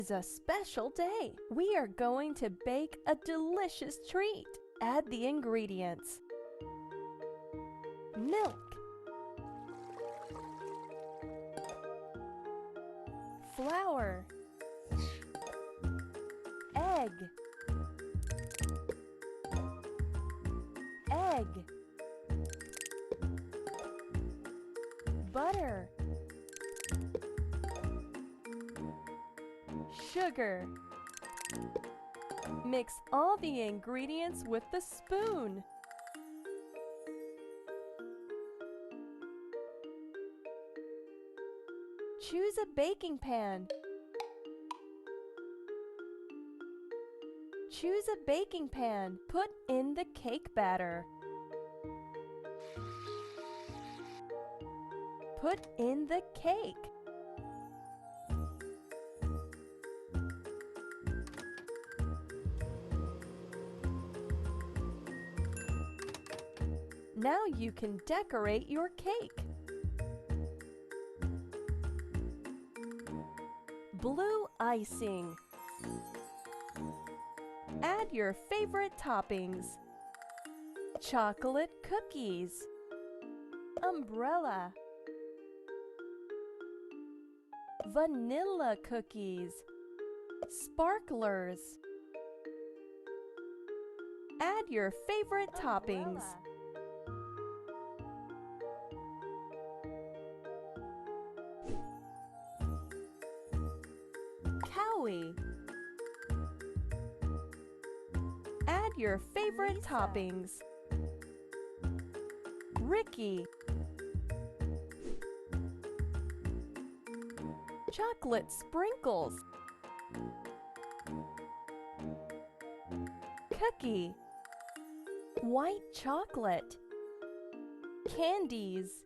It's a special day. We are going to bake a delicious treat. Add the ingredients. Milk, flour, egg, butter, sugar. Mix all the ingredients with the spoon. Choose a baking pan. Choose a baking pan. Put in the cake batter. Put in the cake. Now you can decorate your cake. Blue icing. Add your favorite toppings. Chocolate cookies. Umbrella. Vanilla cookies. Sparklers. Add your favorite toppings. Cowie. Add your favorite toppings. Ricky. Chocolate sprinkles. Cookie. White chocolate. Candies.